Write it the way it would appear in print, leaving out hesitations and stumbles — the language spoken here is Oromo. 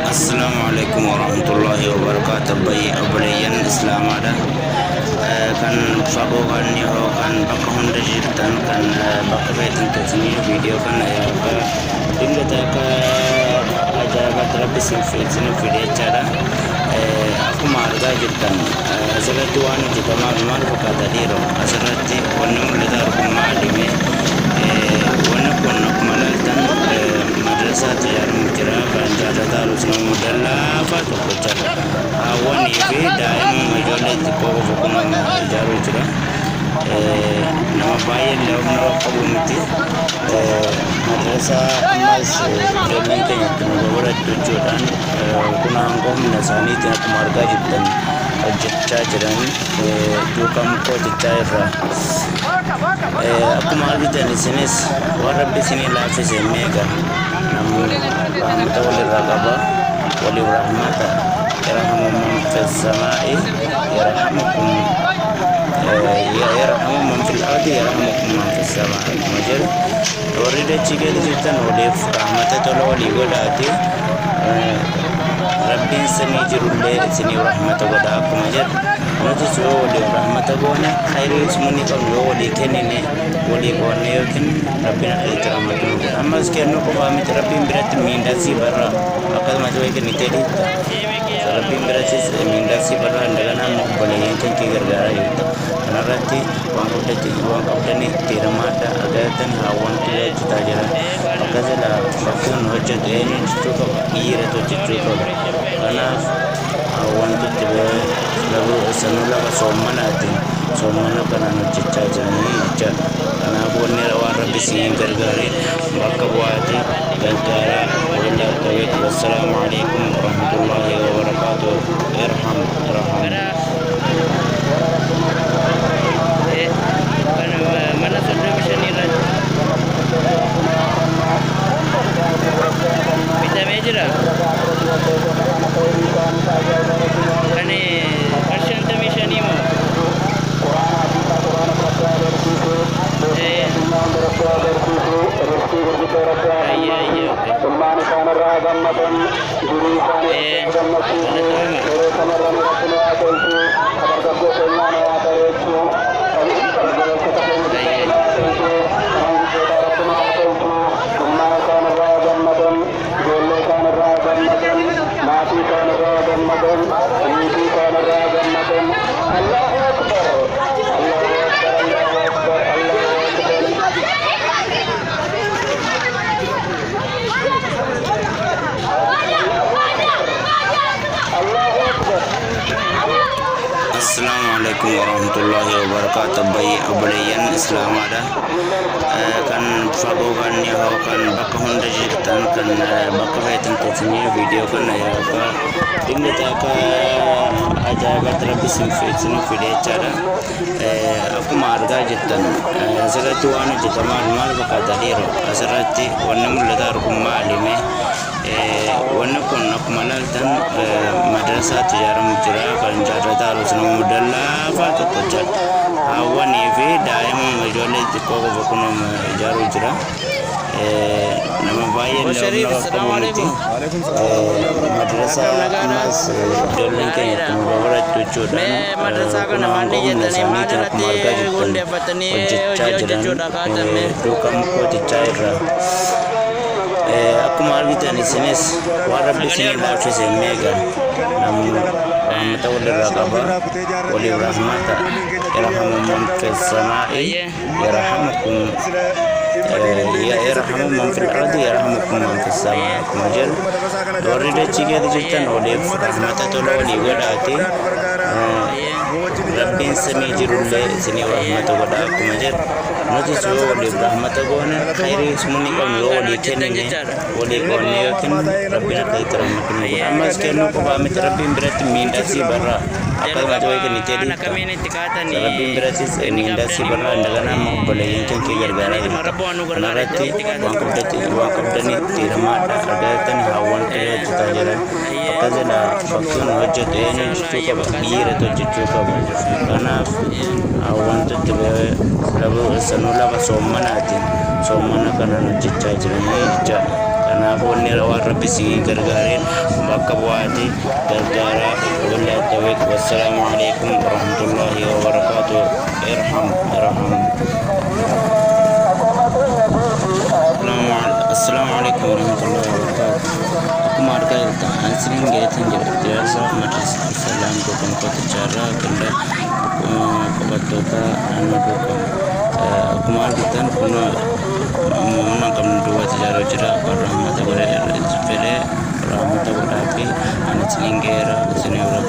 Assalamualaikum warahmatullahi wabarakatuh. Bayi obboleeyyan islaamaadha kan fagoo kan yoo kan bakka hunda jirtan kan bakka feetan ta'anii viidiyoo kana yookaan dhimmoota akka ajaa'ibaatti rabbi siif fide jechaadha. Akkuma argaa jirtan asirratti waan hojjetamaa maal fakkaata dhiiroo asirratti wanni mul'ata argummaa dhimee wanni kun akkuma ilaaltan madrasaa ijaaramu jira kan jaalataa alusnaa modellaa fa'aa tokko jira. Hawwanii fi daa'imman ijoollee xiqqoo qofa kun ijaaruu jira. Nama baay'ee nama qabu miti. Madrasaa ammas ijoolleen keenya itti barattu jechuudhaan kun hanga humna isaaniitiin akkuma argaa jirtan hojjechaa jiran duukaa mukkootichaa irraa. Akkuma argitan isinis waan rabbi isinii laaffise meeqa namni rahmata walirraa qaba waliif rahmata yarhamu man fi samaa'i yarhamukum yarhamu man fil ardi yarhamukum man fi samaa'i akkuma jedhu warri dachii keessa jirtan waliif rahmata tola walii godhaati rabbiin samii jirullee isiniif rahmata godha akkuma jedhu nuti yoo waliif rahmata goone khayrii ismuni qabnu yoo walii kennine walii goone yookiin rabbiin akka itti rahmatu nu godha. Ammas kennuu qofaa miti rabbiin biratti miindasii barra akkasumas yoo kennitee dhiitta rabbiin birattis miindasii barra daganaa obboleeyyan kan kee gargaaraa jirta. Kanarratti waan qabdanii itti hirmaadha argatanii hawwantu hojjetaa jiran akkasuma bakka nu hojjetu eenyu jechuu qaba dhiiratu hojjechuu qaba. Kanaaf wantooti sanuu lafa soomanaatiin soomana kanaan hojjechaa jiranii jechaadha. Kanaaf wanni waan rabbi siin gargaareen bakka bu'aatii gargaaraa walilaa ta'eetu. Wassalaamu alaikum warahmatullahi wabarakatuh. Irham mana sudah bisa nilai bisa meja kani version mission ini mau Assalamualaikum warahmatullahi wabarakatuh. Bayi obboleeyyan islaamaadha kan fagoo kan yoo kan bakka hunda jirtan kan bakka feetan ta'anii viidiyoo kana yookaan dhimmoota akka ajaa'ibaatti rabbi siif fide jechaadha. Akkuma argaa jirtan asirratti waan hojjetamaa maal fakkaata dhiiroo asirratti wanni mul'ata argummaa dhimee wanni kun akkuma ilaaltan madrasaa ijaaramu jira kan jaalataa alusnaa modellaa fa'aa tokko jira. Hawwanii fi daa'imman ijoollee xiqqoo qofa kun ijaaruu jira. Nama baay'ee nama qabu miti. Madrasaa ammas ijoolleen keenya itti barattu jechuudhaan kun hanga humna isaaniitiin akkuma argaa jirtan hojjechaa jiran duukaa mukkootichaa irraa. Akkuma argitan isinis waan rabbi isinii laaffise meeqa namni rahmata walirraa qaba waliif rahmata yarhamu man fi samaa'i yarhamukum yarhamu man fil ardi yarhamukum man fi samaa'i akkuma jedhu warri dachii keessa jirtan waliif rahmata tola walii godhaati rabbiin samii jirullee isiniif rahmata godha akkuma jedhu nuti yoo waliif rahmata goone khayrii ismuni qabnu yoo walii kennine walii goone yookiin rabbiin akka itti rahmatu nu godha. Ammas kennuu qofaa miti rabbiin biratti miindasii barra akkasumas yoo kennitee dhiitta rabbiin birattis miindasii barra daganaa obboleeyyan kan kee gargaaraa jirta. Kanarratti waan qabdanii itti hirmaadha argatanii hawwantu hojjetaa jiran akkasuma bakka nu hojjetu eenyu jechuu qaba dhiiratu hojjechuu qaba. Kanaaf wantooti sanuu lafa soomanaatiin soomana kanaan hojjechaa jiranii jechaadha. Kanaaf wanni waan rabbi siin gargaareen bakka bu'aati gargaara wallahi tawfiq. Wassalamu alaikum warahmatullahi wabarakatuh. Irham. Assalamualaikum warahmatullahi wabarakatuh. Aku marga irta ansinin gaitan jasa matris salam bukan kota cara kenda kabatota anu bukan aku marga puno mona kam dua sejarah cerah rahmat gore sepede rahmat gore api ansinin gera sini orang